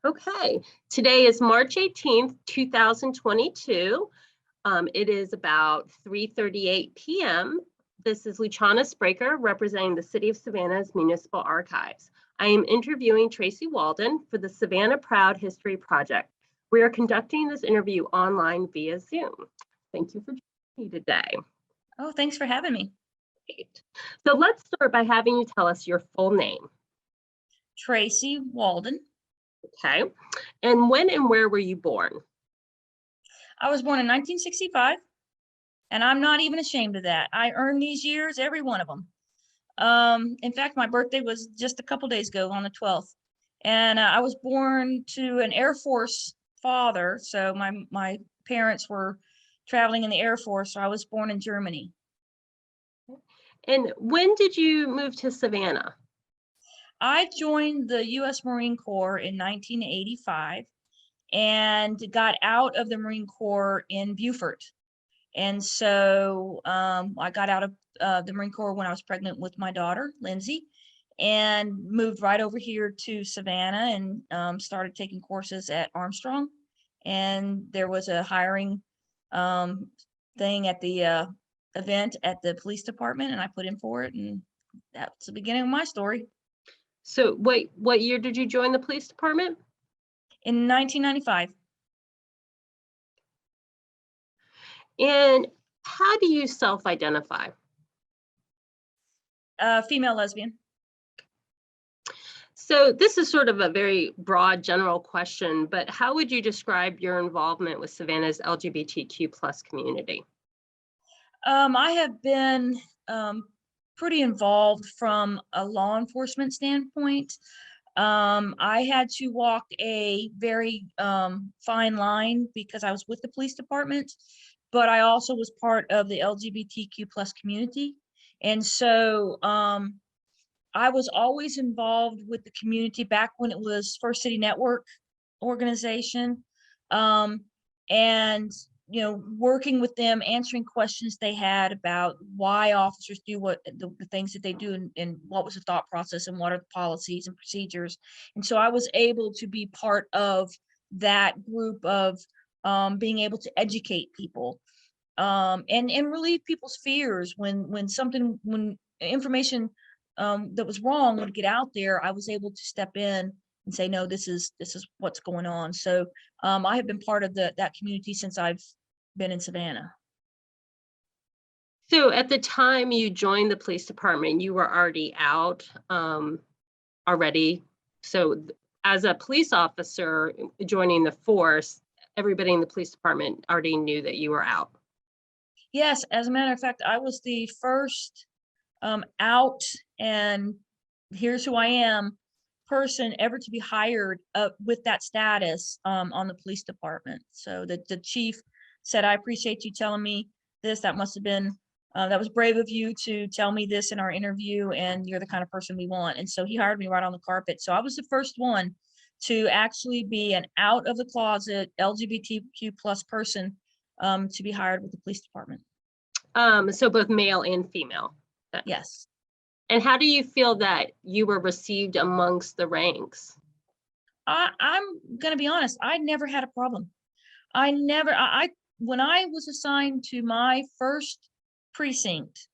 Okay, today is March 18th, 2022. It is about 3:38 p.m. This is Luciana Spraker representing the City of Savannah's Municipal Archives. I am interviewing Tracy Walden for the Savannah Proud History Project. We are conducting this interview online via Zoom. Thank you for joining me today. Oh, thanks for having me. Great. So let's start by having you tell us your full name. Tracy Walden. Okay, and when and where were you born? I was born in 1965, and I'm not even ashamed of that. I earned these years, every one of them. In fact, my birthday was just a couple days ago on the 12th, and I was born to an Air Force father. So my parents were traveling in the Air Force, so I was born in Germany. And when did you move to Savannah? I joined the U.S. Marine Corps in 1985 and got out of the Marine Corps in Beaufort. And so I got out of the Marine Corps when I was pregnant with my daughter, Lindsay, and moved right over here to Savannah and started taking courses at Armstrong. And there was a hiring thing at the event at the police department, and I put in for it, and that's the beginning of my story. So what year did you join the police department? In 1995. And how do you self-identify? Female lesbian. So this is sort of a very broad general question, but how would you describe your involvement with Savannah's LGBTQ plus community? I have been pretty involved from a law enforcement standpoint. I had to walk a very fine line because I was with the police department, but I also was part of the LGBTQ plus community. And so I was always involved with the community back when it was First City Network organization. And working with them, answering questions they had about why officers do what the things that they do, and what was the thought process, and what are the policies and procedures. And so I was able to be part of that group of being able to educate people and relieve people's fears when information that was wrong would get out there. I was able to step in and say, no, this is what's going on. So I have been part of that community since I've been in Savannah. So at the time you joined the police department, you were already out already. So as a police officer joining the force, everybody in the police department already knew that you were out. Yes, as a matter of fact, I was the first out and here's who I am person ever to be hired with that status on the police department. So the chief said, I appreciate you telling me this. That must have been, that was brave of you to tell me this in our interview, and you're the kind of person we want. And so he hired me right on the carpet. So I was the first one to actually be an out of the closet LGBTQ plus person to be hired with the police department. So both male and female. Yes. And how do you feel that you were received amongst the ranks? I'm going to be honest. I never had a problem. When I was assigned to my first precinct,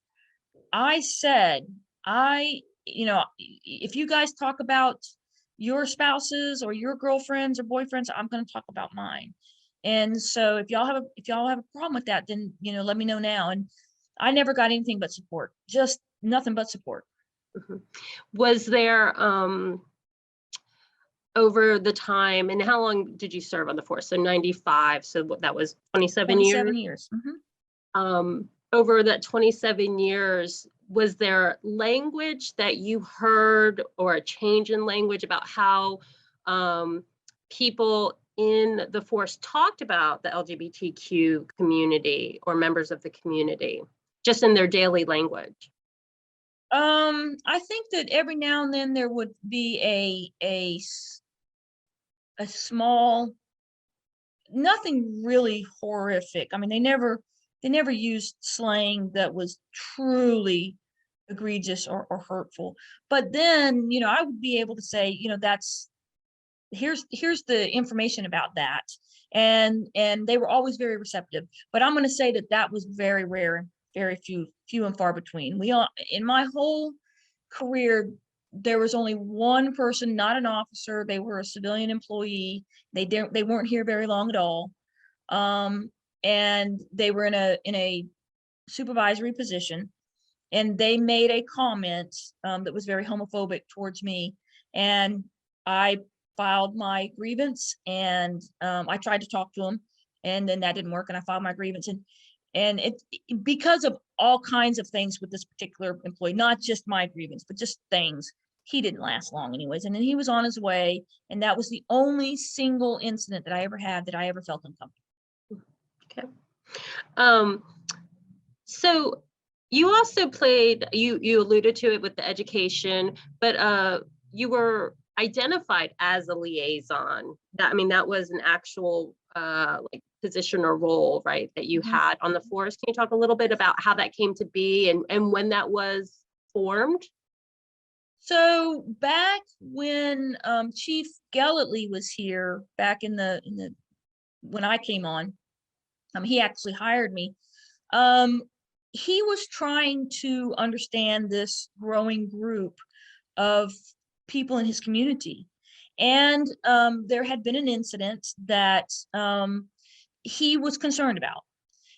I said, if you guys talk about your spouses or your girlfriends or boyfriends, I'm going to talk about mine. And so if y'all have a problem with that, then, let me know now. And I never got anything but support, just nothing but support. Mm-hmm. Was there, over the time, and how long did you serve on the force? So 95, so that was 27 years? 27 years. Mm-hmm. Over that 27 years, was there language that you heard or a change in language about how people in the force talked about the LGBTQ community or members of the community, just in their daily language? I think that every now and then there would be a small, nothing really horrific. I mean, they never used slang that was truly egregious or hurtful. But then, I would be able to say, that's here's the information about that. And they were always very receptive. But I'm going to say that that was very rare, very few and far between. In my whole career, there was only one person, not an officer. They were a civilian employee. They weren't here very long at all. And they were in a supervisory position, and they made a comment that was very homophobic towards me. And I filed my grievance, and I tried to talk to him, and then that didn't work, and I filed my grievance. And it, because of all kinds of things with this particular employee, not just my grievance, but just things, he didn't last long anyways. And then he was on his way, and that was the only single incident that I ever had that I ever felt uncomfortable. Okay. So you also played, you alluded to it with the education, but you were identified as a liaison. That was an actual like position or role, right, that you had on the force. Can you talk a little bit about how that came to be and when that was formed? So back when Chief Gellatley was here, back in the when I came on, he actually hired me. He was trying to understand this growing group of people in his community. And there had been an incident that he was concerned about.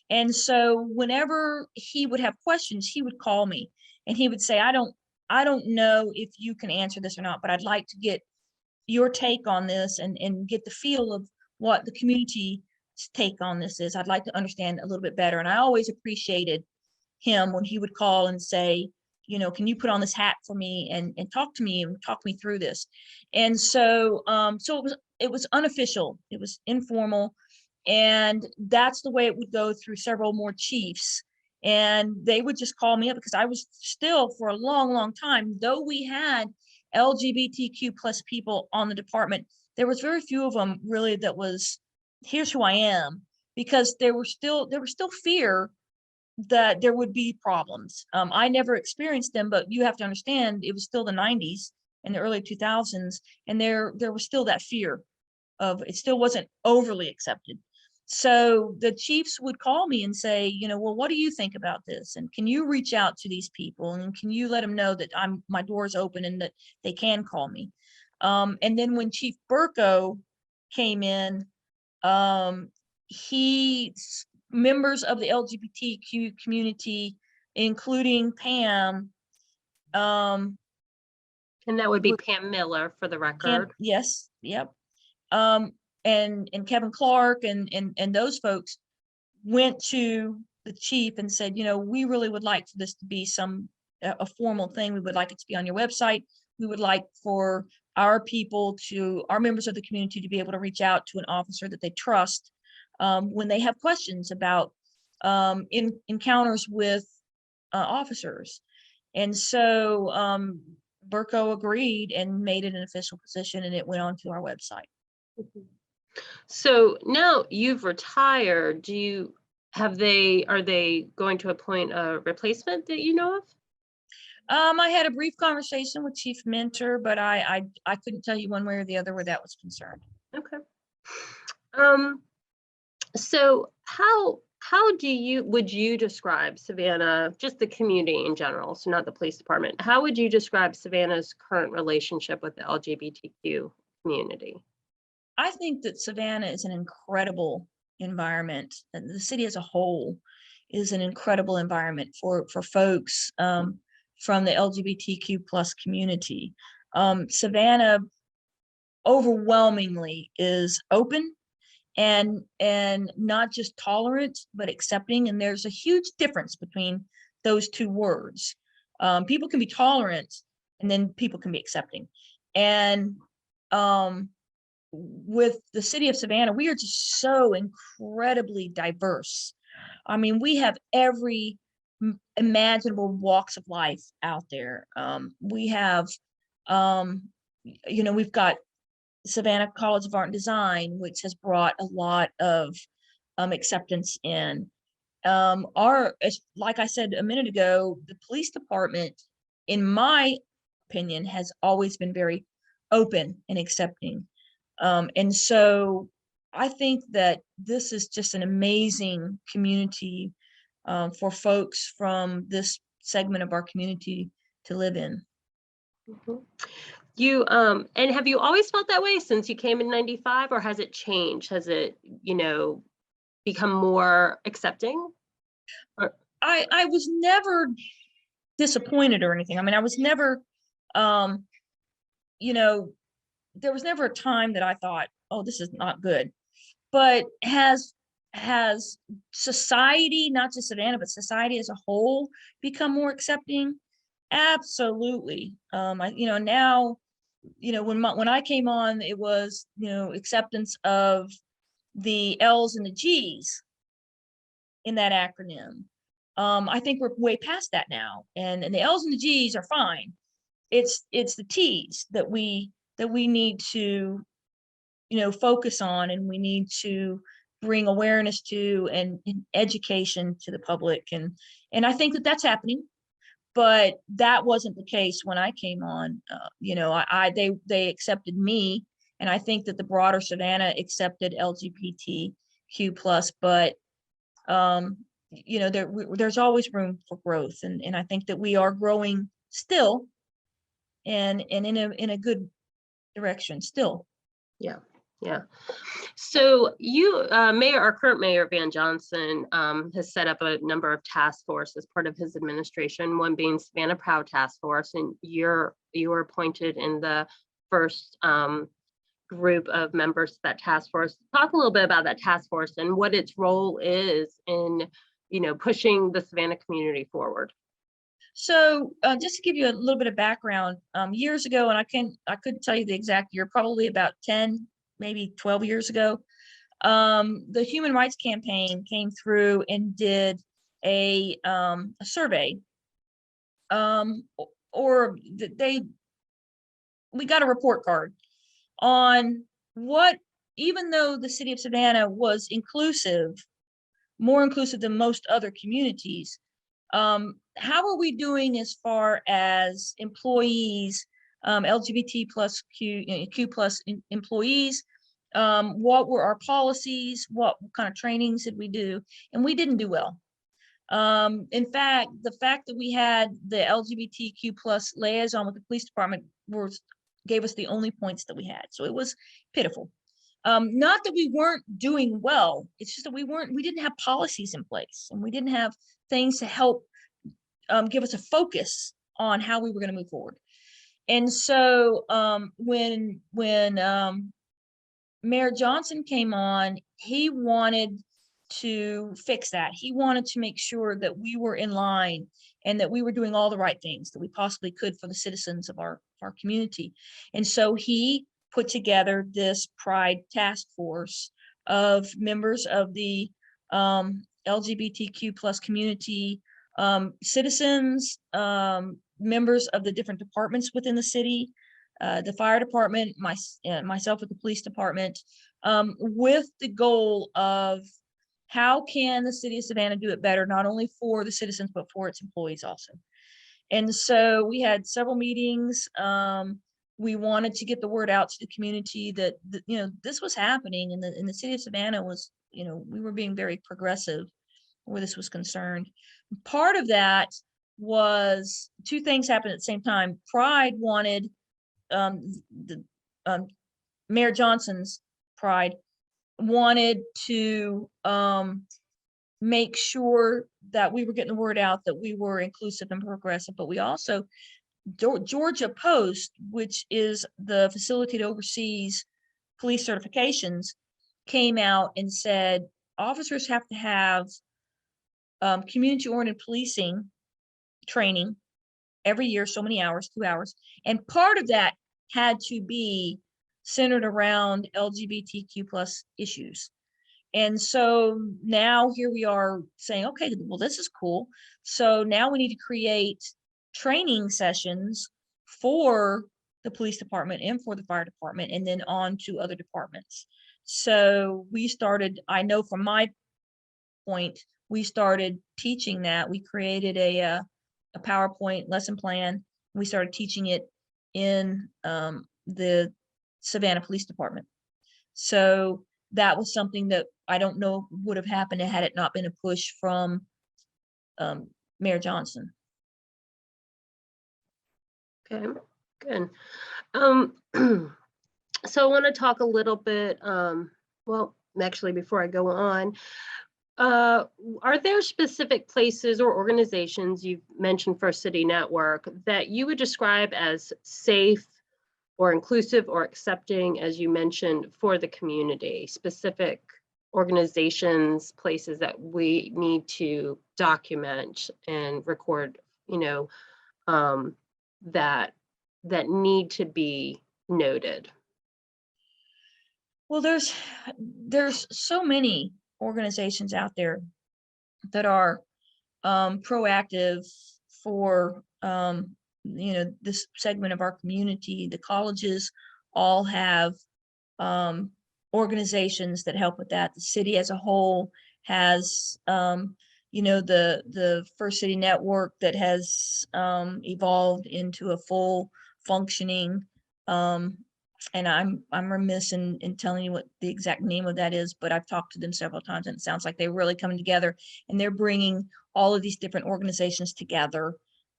And so whenever he would have questions, he would call me and he would say, I don't know if you can answer this or not, but I'd like to get your take on this and get the feel of what the community's take on this is. I'd like to understand a little bit better. And I always appreciated him when he would call and say, can you put on this hat for me and talk to me through this. And so it was unofficial, it was informal, and that's the way it would go through several more chiefs. And they would just call me up because I was still, for a long time, though we had LGBTQ plus people on the department, there was very few of them really that was, here's who I am, because there was still fear that there would be problems. I never experienced them, but you have to understand it was still the 90s and the early 2000s, and there was still that fear of it still wasn't overly accepted. So the chiefs would call me and say, well, what do you think about this? And can you reach out to these people? And can you let them know that my door is open and that they can call me? And then when Chief Burko came in, members of the LGBTQ community, including Pam. And that would be Pam Miller, for the record. Yes, yep. And Kevin Clark and those folks went to the chief and said, we really would like for this to be a formal thing. We would like it to be on your website. We would like for our members of the community to be able to reach out to an officer that they trust when they have questions about encounters with officers. And so Burko agreed and made it an official position, and it went onto our website. So now you've retired. Are they going to appoint a replacement that you know of? I had a brief conversation with Chief Mentor, but I couldn't tell you one way or the other where that was concerned. Okay. So how would you describe Savannah, just the community in general, so not the police department, how would you describe Savannah's current relationship with the LGBTQ community? I think that Savannah is an incredible environment, and the city as a whole is an incredible environment for folks from the LGBTQ plus community. Savannah overwhelmingly is open and not just tolerant, but accepting. And there's a huge difference between those two words. People can be tolerant, and then people can be accepting. And with the city of Savannah, we are just so incredibly diverse. We have every imaginable walks of life out there. We have, we've got Savannah College of Art and Design, which has brought a lot of acceptance in. Like I said a minute ago, the police department, in my opinion, has always been very open and accepting. And so I think that this is just an amazing community for folks from this segment of our community to live in. Mhm. You and have you always felt that way since you came in 95, or has it changed? Has it, become more accepting? Or, I was never disappointed or anything. I mean, I was never, um, you know, there was never a time that I thought, oh, this is not good. But has society, not just Savannah, but society as a whole, become more accepting? Absolutely. Now, when I came on, it was, acceptance of the L's and the G's in that acronym. I think we're way past that now, and the L's and the G's are fine. It's the T's that we need to focus on, and we need to bring awareness to and education to the public, and I think that that's happening, but that wasn't the case when I came on. They accepted me, and I think that the broader Savannah accepted LGBTQ plus, but there's always room for growth, and I think that we are growing still, and in a good direction still. yeah, yeah. So our current mayor, Van Johnson, has set up a number of task forces as part of his administration, one being Savannah Proud Task Force, and you were appointed in the first group of members of that task force. Talk a little bit about that task force and what its role is in, pushing the Savannah community forward. So just to give you a little bit of background, years ago, and I couldn't tell you the exact year, probably about 10, maybe 12 years ago, the Human Rights Campaign came through and did a survey, we got a report card on what, even though the city of Savannah was more inclusive than most other communities, how are we doing as far as employees, LGBT plus Q plus employees? What were our policies? What kind of trainings did we do? And we didn't do well. In fact, the fact that we had the LGBTQ plus liaison with the police department gave us the only points that we had. So it was pitiful. Not that we weren't doing well, it's just that we didn't have policies in place, and we didn't have things to help give us a focus on how we were going to move forward. And so when Mayor Johnson came on, he wanted to fix that. He wanted to make sure that we were in line and that we were doing all the right things that we possibly could for the citizens of our community. And so he put together this Pride task force of members of the LGBTQ plus community, citizens, members of the different departments within the city, the fire department, myself with the police department, with the goal of how can the city of Savannah do it better, not only for the citizens, but for its employees also. And so we had several meetings. We wanted to get the word out to the community that, this was happening, and the city of Savannah was, we were being very progressive where this was concerned. Part of that was two things happened at the same time. Pride wanted Mayor Johnson's Pride wanted to make sure that we were getting the word out that we were inclusive and progressive, but we also, Georgia Post, which is the facility that oversees police certifications, came out and said officers have to have community-oriented policing training every year, so many hours, 2 hours, and part of that had to be centered around LGBTQ plus issues. And so now here we are saying, okay, well, this is cool. So now we need to create training sessions for the police department and for the fire department, and then on to other departments. So we started, I know from my point, we started teaching that. We created a PowerPoint lesson plan. We started teaching it in the Savannah Police Department. So that was something that I don't know would have happened had it not been a push from Mayor Johnson. Okay, good. Um, so I want to talk a little bit, well, actually, before I go on, are there specific places or organizations, you've mentioned First City Network, that you would describe as safe or inclusive or accepting, as you mentioned, for the community? Specific organizations, places that we need to document and record, you know, that need to be noted? Well, there's so many organizations out there that are proactive for this segment of our community. The colleges all have organizations that help with that. The city as a whole has the First City Network that has evolved into a full functioning, and I'm remiss in telling you what the exact name of that is, but I've talked to them several times and it sounds like they're really coming together, and they're bringing all of these different organizations together,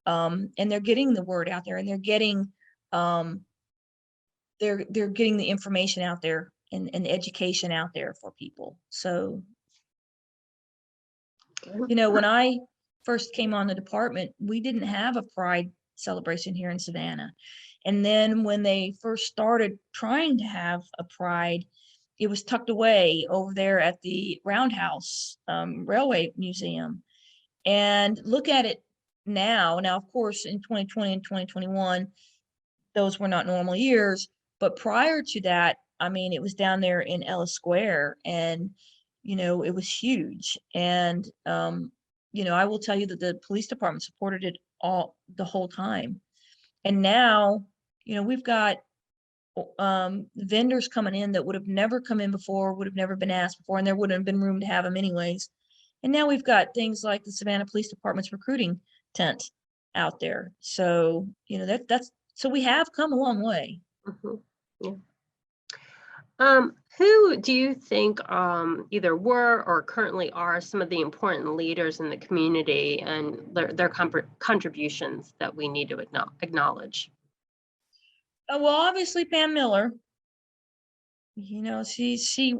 and they're getting the word out there, and they're getting the information out there and education out there for people. So, when I first came on the department, we didn't have a Pride celebration here in Savannah. And then when they first started trying to have a Pride, it was tucked away over there at the Roundhouse Railway Museum. And look at it now. Now, of course, in 2020 and 2021, those were not normal years. But prior to that, I mean, it was down there in Ellis Square, and it was huge. And I will tell you that the police department supported it all the whole time. And now, we've got vendors coming in that would have never come in before, would have never been asked before, and there wouldn't have been room to have them anyways. And now we've got things like the Savannah Police Department's recruiting tent out there. So, so we have come a long way. Yeah. Who do you think either were or currently are some of the important leaders in the community, and their contributions that we need to acknowledge? Well, obviously Pam Miller. She's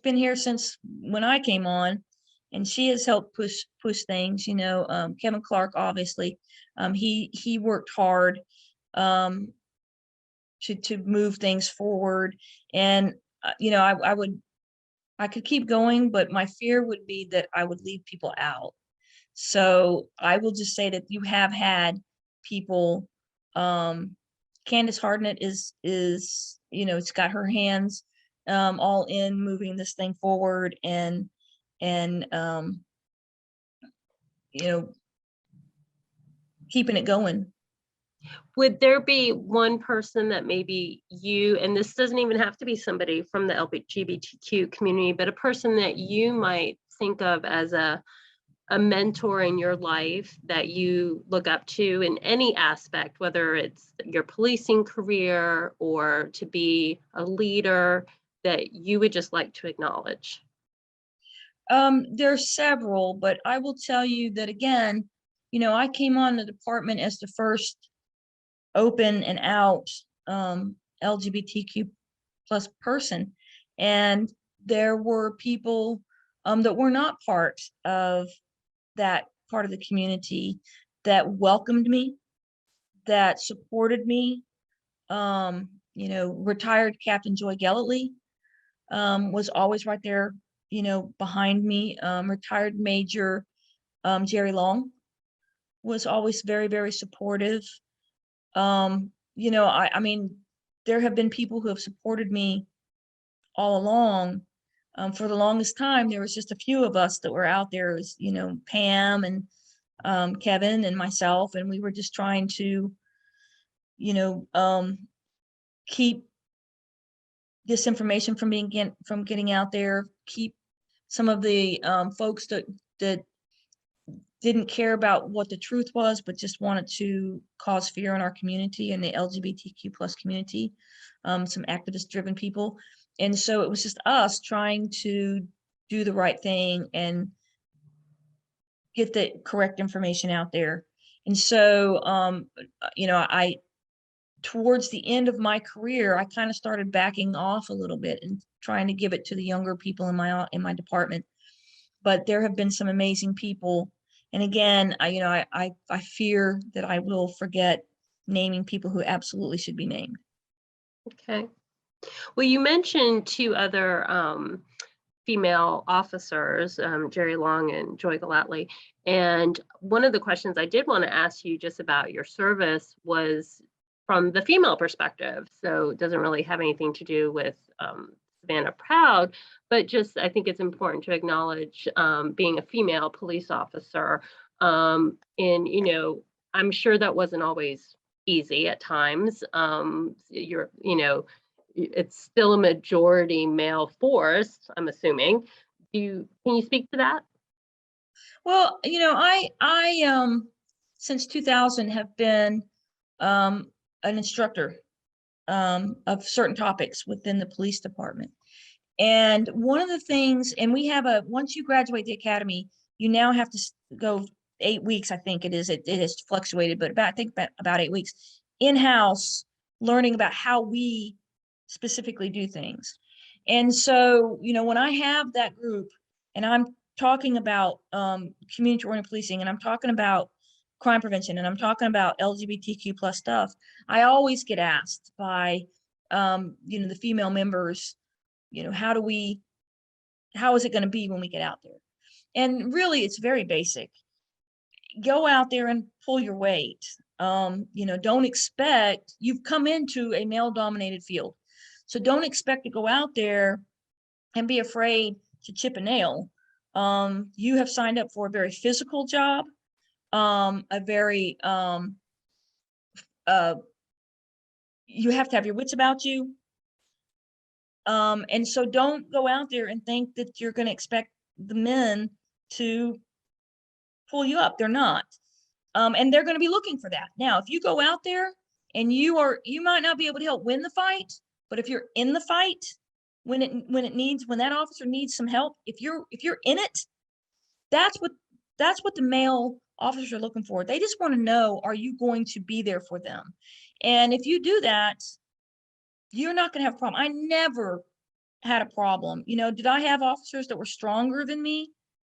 been here since when I came on, and she has helped push things. Kevin Clark, obviously, he worked hard to move things forward. And I could keep going, but my fear would be that I would leave people out. So I will just say that you have had people. Candace Hardnett is it's got her hands all in moving this thing forward, and keeping it going. Would there be one person that maybe you, and this doesn't even have to be somebody from the LGBTQ community, but a person that you might think of as a mentor in your life that you look up to in any aspect, whether it's your policing career or to be a leader, that you would just like to acknowledge? There's several, but I will tell you that again, I came on the department as the first open and out LGBTQ plus person, and there were people that were not part of that part of the community that welcomed me, that supported me. Retired Captain Joy Gellatly was always right there, behind me. Retired Major Jerry Long was always very, very supportive. I mean, there have been people who have supported me all along. For the longest time, there was just a few of us that were out there, as Pam and Kevin and myself, and we were just trying to, keep this information from getting out there, keep some of the folks that didn't care about what the truth was, but just wanted to cause fear in our community and the LGBTQ plus community, some activist driven people. And so it was just us trying to do the right thing and get the correct information out there. And so, I towards the end of my career, I kind of started backing off a little bit and trying to give it to the younger people in my department. But there have been some amazing people. And again, I fear that I will forget naming people who absolutely should be named. Okay. Well, you mentioned two other female officers, Jerry Long and Joy Gallatley. And one of the questions I did want to ask you just about your service was from the female perspective. So it doesn't really have anything to do with Savannah Proud, but just I think it's important to acknowledge being a female police officer. And, I'm sure that wasn't always easy at times. It's still a majority male force, I'm assuming. Can you speak to that? Well, I since 2000 have been an instructor of certain topics within the police department. And one of the things, and we have once you graduate the academy, you now have to go 8 weeks, I think it is. It has fluctuated, but I think about 8 weeks in-house learning about how we specifically do things. And so, when I have that group and I'm talking about community-oriented policing, and I'm talking about crime prevention, and I'm talking about LGBTQ plus stuff, I always get asked by, the female members, how is it going to be when we get out there? And really, it's very basic. Go out there and pull your weight. Don't expect, you've come into a male-dominated field. So don't expect to go out there and be afraid to chip a nail. You have signed up for a very physical job, a very, you have to have your wits about you. And so don't go out there and think that you're going to expect the men to pull you up. They're not. And they're going to be looking for that. Now, if you go out there and you might not be able to help win the fight, but if you're in the fight, when that officer needs some help, if you're in it, that's what the male officers are looking for. They just want to know, are you going to be there for them? And if you do that, you're not going to have a problem. I never had a problem. Did I have officers that were stronger than me?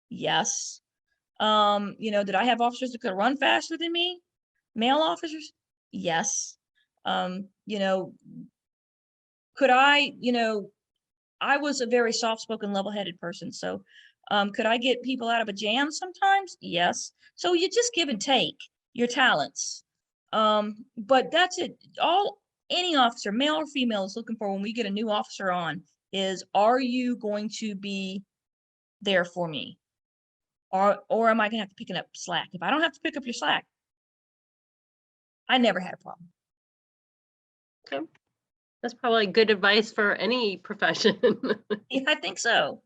Yes. Did I have officers that could run faster than me? Male officers? Yes. Could I was a very soft-spoken, level-headed person. So could I get people out of a jam sometimes? Yes. So you just give and take your talents. But that's it. Any officer, male or female, is looking for when we get a new officer on is, are you going to be there for me? Or am I going to have to pick up slack? If I don't have to pick up your slack, I never had a problem. Okay. That's probably good advice for any profession. Yeah, I think so.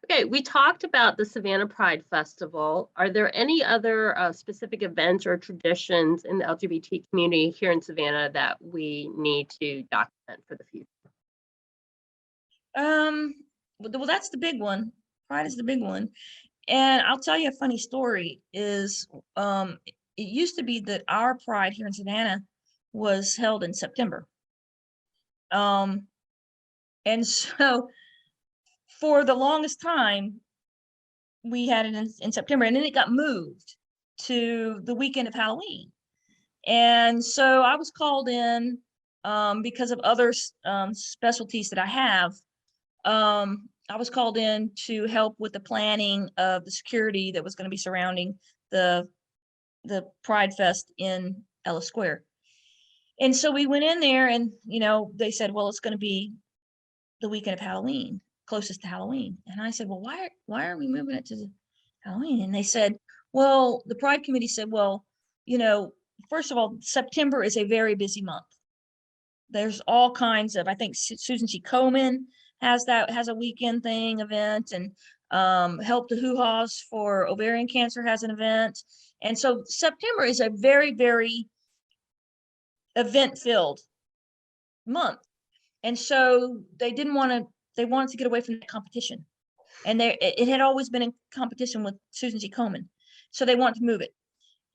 Okay, we talked about the Savannah Pride Festival. Are there any other specific events or traditions in the LGBT community here in Savannah that we need to document for the future? Well, that's the big one. Pride is the big one. And I'll tell you a funny story is, it used to be that our Pride here in Savannah was held in September. And so for the longest time, we had it in September, and then it got moved to the weekend of Halloween. And so I was called in because of other specialties that I have. I was called in to help with the planning of the security that was going to be surrounding the Pride Fest in Ellis Square. And so we went in there, and they said, well, it's going to be the weekend of Halloween, closest to Halloween. And I said, well, why are we moving it to Halloween? And they said, well, the Pride Committee said, well, first of all, September is a very busy month. There's all kinds of, I think Susan G. Komen has a weekend event, and Help the Hoo-Haws for ovarian cancer has an event. And so September is a very, very event-filled month. And so they wanted to get away from that competition. And it had always been in competition with Susan G. Komen. So they wanted to move it.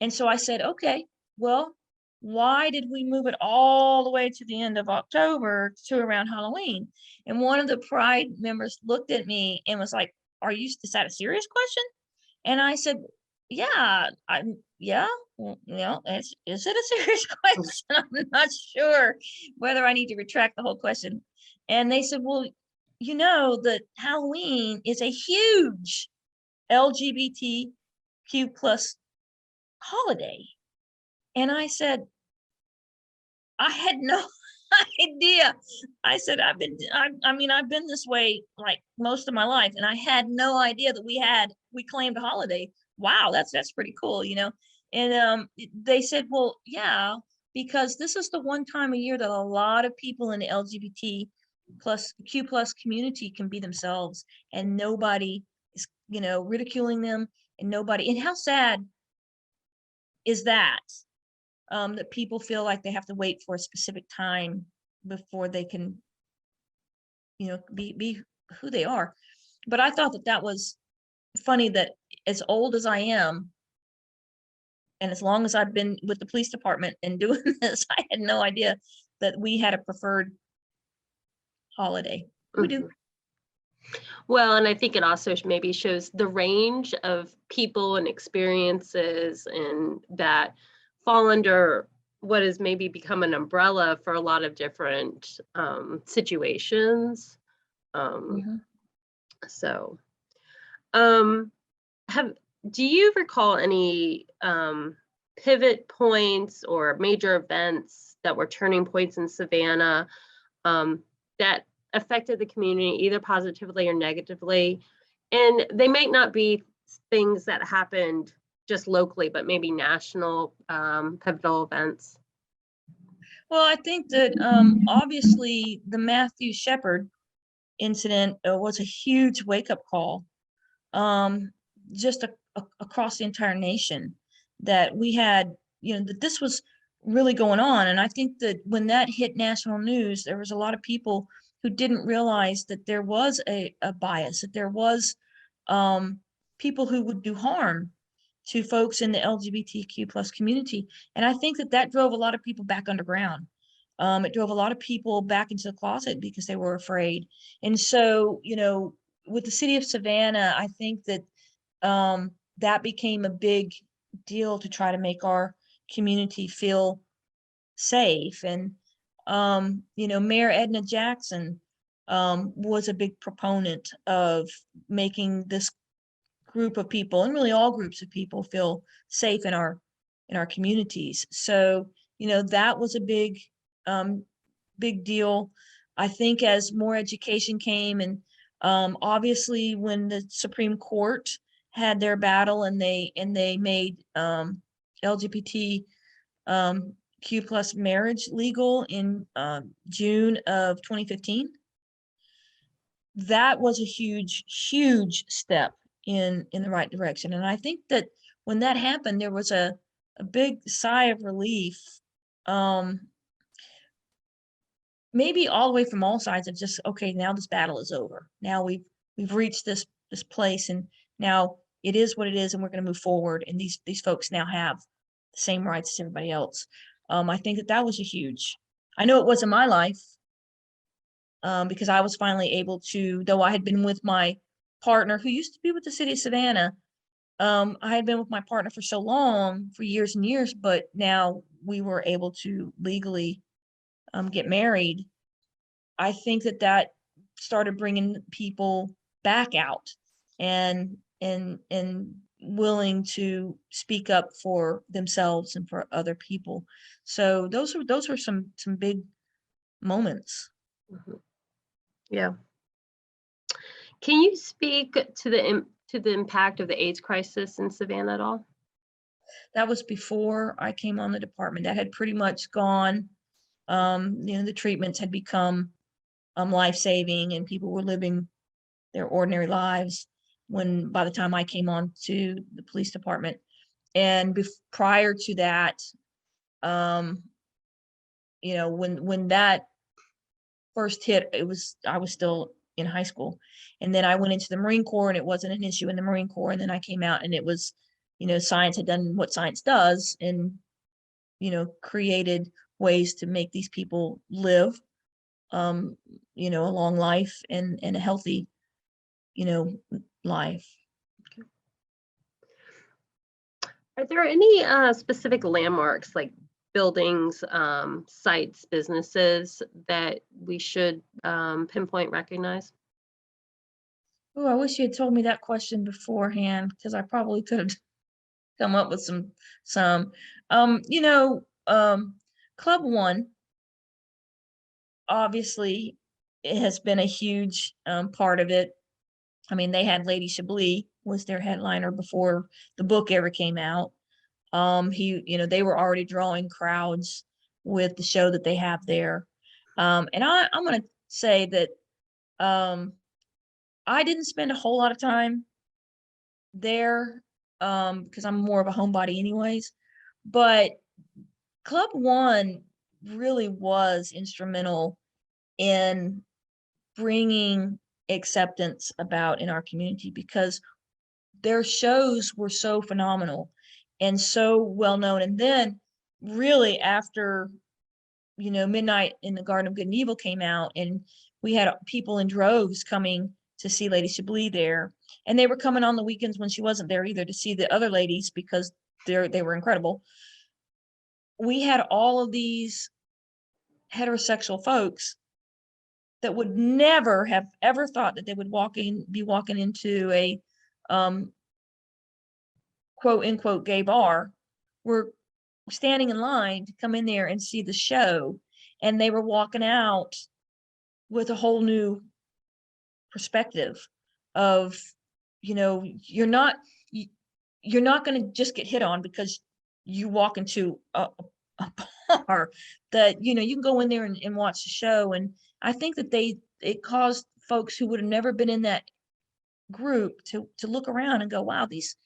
And so I said, okay, well, why did we move it all the way to the end of October to around Halloween? And one of the Pride members looked at me and was like, is that a serious question? And I said, yeah, well, is it a serious question? I'm not sure whether I need to retract the whole question. And they said, well, you know that Halloween is a huge LGBTQ plus holiday. And I said, I had no idea. I said, I've been this way like most of my life, and I had no idea that we claimed a holiday. Wow, that's pretty cool, you know? And they said, well, yeah, because this is the one time a year that a lot of people in the LGBT plus Q plus community can be themselves, and nobody is, ridiculing them, and how sad is that? That people feel like they have to wait for a specific time before they can, be who they are. But I thought that was funny that as old as I am, and as long as I've been with the police department and doing this, I had no idea that we had a preferred holiday. We do. Well, and I think it also maybe shows the range of people and experiences and that fall under what has maybe become an umbrella for a lot of different situations. So, do you recall any pivot points or major events that were turning points in Savannah that affected the community either positively or negatively? And they might not be things that happened just locally, but maybe national pivotal events. Well, I think that obviously the Matthew Shepard incident was a huge wake-up call, just across the entire nation, that we had, that this was really going on. And I think that when that hit national news, there was a lot of people who didn't realize that there was a bias, that there was people who would do harm to folks in the LGBTQ plus community. And I think that drove a lot of people back underground. It drove a lot of people back into the closet because they were afraid. And so, with the city of Savannah, I think that that became a big deal to try to make our community feel safe. And, Mayor Edna Jackson was a big proponent of making this group of people, and really all groups of people, feel safe in our communities. So, that was a big deal. I think as more education came, and obviously when the Supreme Court had their battle and they made LGBT Q plus marriage legal in June of 2015, that was a huge step in the right direction. And I think that when that happened, there was a big sigh of relief, maybe all the way from all sides, of just, okay, now this battle is over. Now we've reached this place, and now it is what it is, and we're going to move forward. And these folks now have the same rights as everybody else. I think that was a huge, I know it was in my life, because I was finally able to, though I had been with my partner who used to be with the city of Savannah. I had been with my partner for so long, for years and years, but now we were able to legally get married. I think that started bringing people back out and willing to speak up for themselves and for other people. So those were some big moments. Yeah. Can you speak to the impact of the AIDS crisis in Savannah at all? That was before I came on the department. That had pretty much gone. The treatments had become life-saving, and people were living their ordinary lives. by the time I came on to the police department. And prior to that, you know, when that first hit, I was still in high school. And then I went into the Marine Corps, and it wasn't an issue in the Marine Corps. And then I came out, and it was, you know, science had done what science does, and, you know, created ways to make these people live, you know, a long life and a healthy, you know, life. Are there any specific landmarks, like buildings, sites, businesses that we should pinpoint, recognize? Oh, I wish you had told me that question beforehand, because I probably could have come up with some. You know, Club One, obviously, it has been a huge part of it. I mean, they had Lady Chablis was their headliner before the book ever came out. You know, they were already drawing crowds with the show that they have there. And I'm gonna say that I didn't spend a whole lot of time there, because I'm more of a homebody anyways. But Club One really was instrumental in bringing acceptance about in our community, because their shows were so phenomenal and so well known. And then really after, you know, Midnight in the Garden of Good and Evil came out, and we had people in droves coming to see Lady Chablis there. And they were coming on the weekends when she wasn't there either to see the other ladies, because they were incredible. We had all of these heterosexual folks that would never have ever thought that they would be walking into a quote unquote gay bar, were standing in line to come in there and see the show. And they were walking out with a whole new perspective of, you know, you're not going to just get hit on because you walk into a bar. That, you know, you can go in there and watch the show. And I think that it caused folks who would have never been in that group to look around and go, wow, these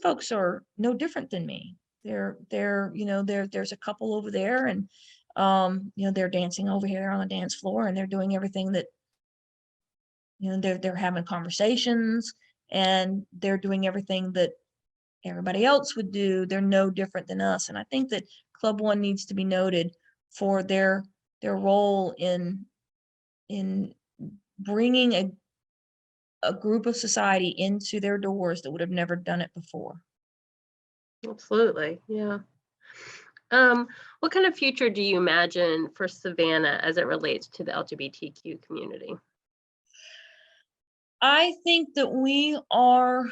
folks are no different than me. They're you know, there's a couple over there, and you know, they're dancing over here on the dance floor, and they're doing everything that, you know, they're having conversations, and they're doing everything that everybody else would do. They're no different than us. And I think that Club One needs to be noted for their role in bringing a group of society into their doors that would have never done it before. Absolutely, yeah. What kind of future do you imagine for Savannah as it relates to the LGBTQ community? I think that we are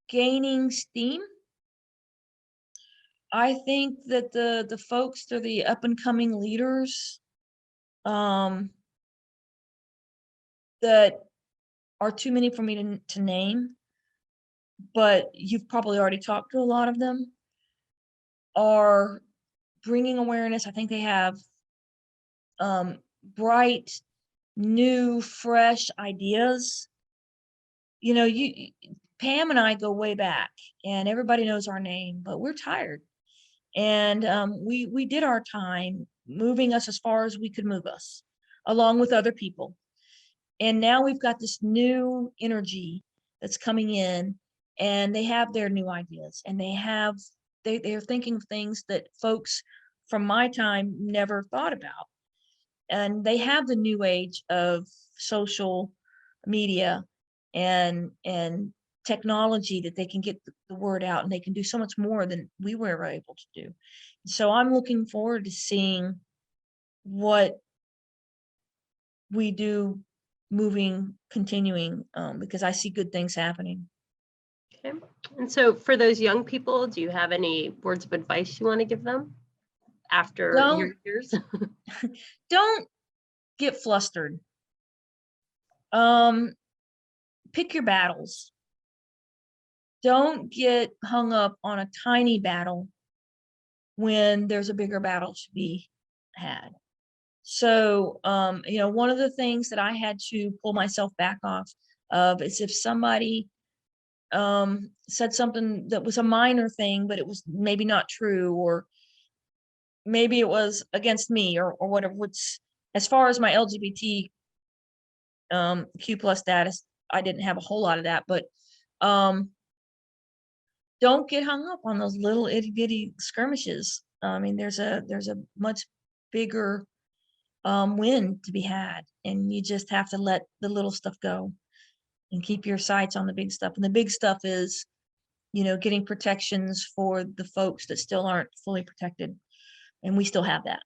gaining steam. I think that the folks, they're the up and coming leaders that are too many for me to name, but you've probably already talked to a lot of them, are bringing awareness. I think they have bright, new, fresh ideas. You know, Pam and I go way back, and everybody knows our name, but we're tired. And we did our time moving us as far as we could move us, along with other people. And now we've got this new energy that's coming in, and they have their new ideas, and they're thinking of things that folks from my time never thought about. And they have the new age of social media and technology that they can get the word out, and they can do so much more than we were ever able to do. So I'm looking forward to seeing what we do continuing, because I see good things happening. Okay. And so for those young people, do you have any words of advice you want to give them after your years? Don't get flustered. Pick your battles. Don't get hung up on a tiny battle when there's a bigger battle to be had. So, you know, one of the things that I had to pull myself back off of as if somebody said something that was a minor thing, but it was maybe not true, or maybe it was against me, or whatever. Which, as far as my LGBT Q plus status, I didn't have a whole lot of that, but don't get hung up on those little itty bitty skirmishes. I mean, there's a much bigger win to be had, and you just have to let the little stuff go and keep your sights on the big stuff. And the big stuff is, getting protections for the folks that still aren't fully protected, and we still have that.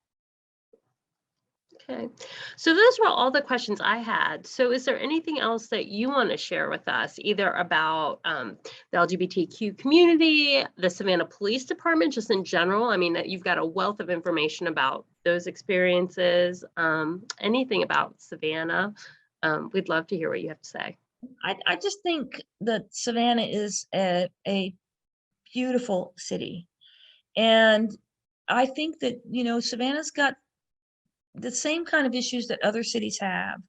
Okay, so those were all the questions I had. So is there anything else that you want to share with us, either about the LGBTQ community, the Savannah Police Department, just in general? I mean, you've got a wealth of information about those experiences, anything about Savannah. We'd love to hear what you have to say. I just think that Savannah is a beautiful city. And I think that, Savannah's got the same kind of issues that other cities have.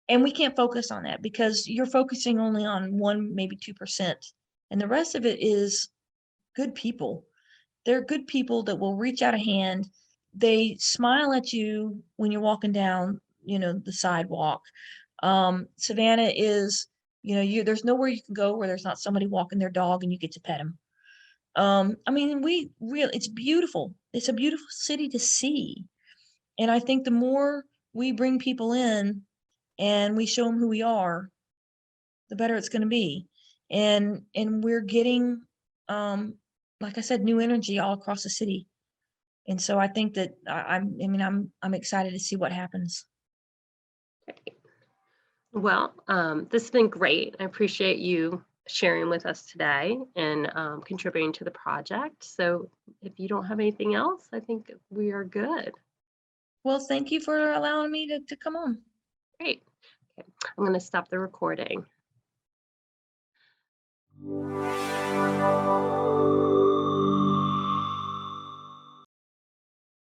And we can't focus on that because you're focusing only on 1, maybe 2%. And the rest of it is good people. They're good people that will reach out a hand. They smile at you when you're walking down, the sidewalk. Savannah is, there's nowhere you can go where there's not somebody walking their dog and you get to pet them. I mean, it's beautiful. It's a beautiful city to see. And I think the more we bring people in and we show them who we are, the better it's going to be. And we're getting, like I said, new energy all across the city. And so I think that I'm excited to see what happens. Well, this has been great. I appreciate you sharing with us today and contributing to the project. So if you don't have anything else, I think we are good. Well, thank you for allowing me to come on. Great. Okay. I'm going to stop the recording.